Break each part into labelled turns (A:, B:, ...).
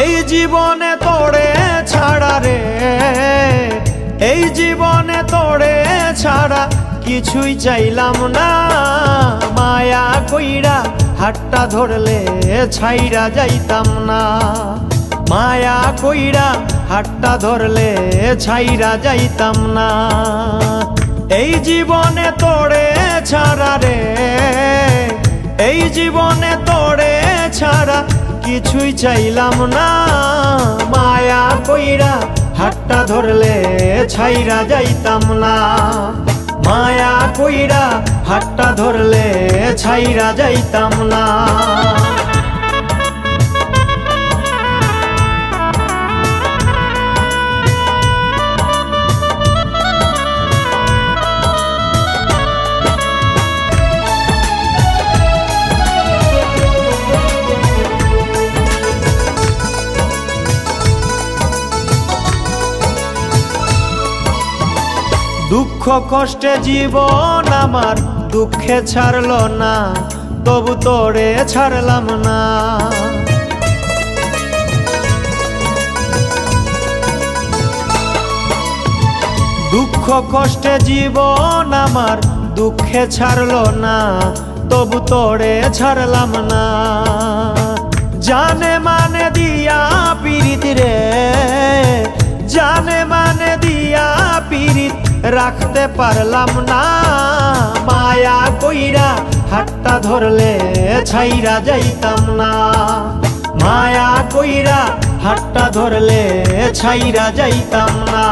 A: এই জীবনে তোরে ছাড়া রে, এই জীবনে তোরে ছাড়া কিছুই চাইলাম না। মায়া কইরা হাতটা ধরলে ছাইরা যাইতাম না, মায়া কইরা হাতটা ধরলে ছাইরা যাইতাম না। এই জীবনে তোরে ছাড়া রে, এই জীবনে তোরে ছাড়া কিছুই চাইলাম না। মায়া কইরা হাতটা ধরলে ছাইরা যাইতাম না, মায়া কইরা হাতটা ধরলে ছাইরা যাইতাম না। দুঃখ কষ্টে জীবন আমার দুঃখে ছাড়লো না, তবু তোরে ছাড়লাম না। দুঃখ কষ্টে জীবন আমার দুঃখে ছাড়লো না, তবু তোরে ছাড়লাম না। জানে মানে দিয়া পীড়িত রে, জানে মানে দিয়া পীড়িত রাখতে পারলাম না। মায়া কইরা হাতটা ধরলে ছাইরা যাইতাম না, মায়া কইরা হাতটা ধরলে ছাইরা যাইতাম না।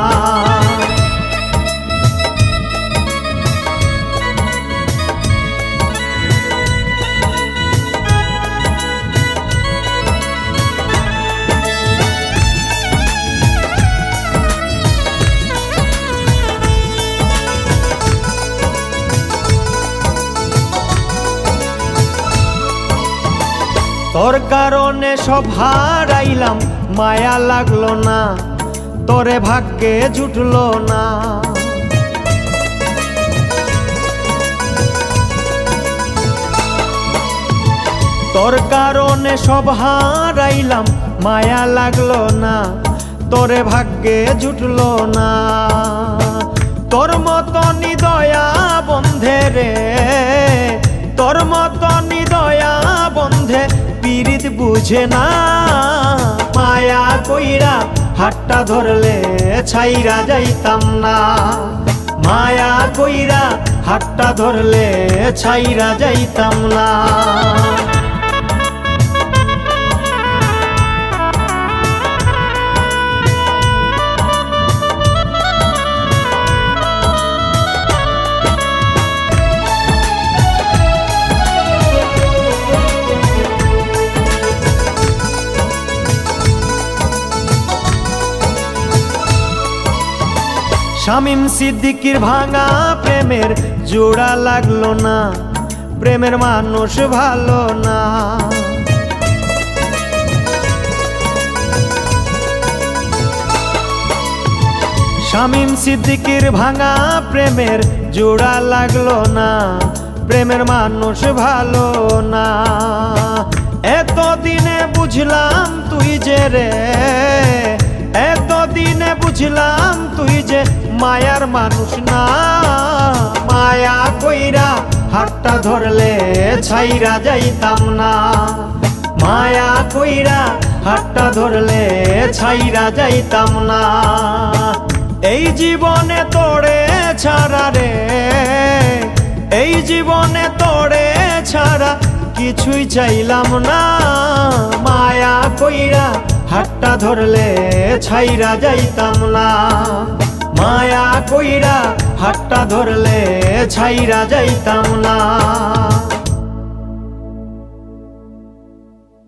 A: তোর কারণে সব হারাইলাম, মায়া লাগলো না, তোরে ভাগ্যে জুটলো না। তোর কারণে সব হারাইলাম, মায়া লাগলো না, তোরে ভাগ্যে জুটলো না। তোর মতনই দয়া বন্ধে রে, তোর মতনই দয়া বন্ধে পীড়িত বুঝে না। মায়া কইরা হাতটা ধরলে ছাইরা যাইতাম না, মায়া কইরা হাতটা ধরলে ছাইরা যাইতাম না। শামীম সিদ্দিকীর ভাঙা প্রেমের জোড়া লাগলো না, প্রেমের মানুষ ভালো না। শামীম সিদ্দিকীর ভাঙা প্রেমের জোড়া লাগলো না, প্রেমের মানুষ ভালো না। এতদিনে বুঝলাম তুই যে রে, এতদিনে বুঝলাম তুই যে মায়ার মানুষ না। মায়া কইরা হাতটা ধরলে ছাইরা যাইতাম না, মায়া কইরা হাতটা ধরলে ছাইরা যাইতাম না। এই জীবনে তোরে ছাড়া রে, এই জীবনে তোরে ছাড়া কিছুই চাইলাম না। মায়া কইরা হাতটা ধরলে ছাইরা যাইতাম না, মায়া কইরা হাতটা ধরলে ছাইরা যাইতাম না।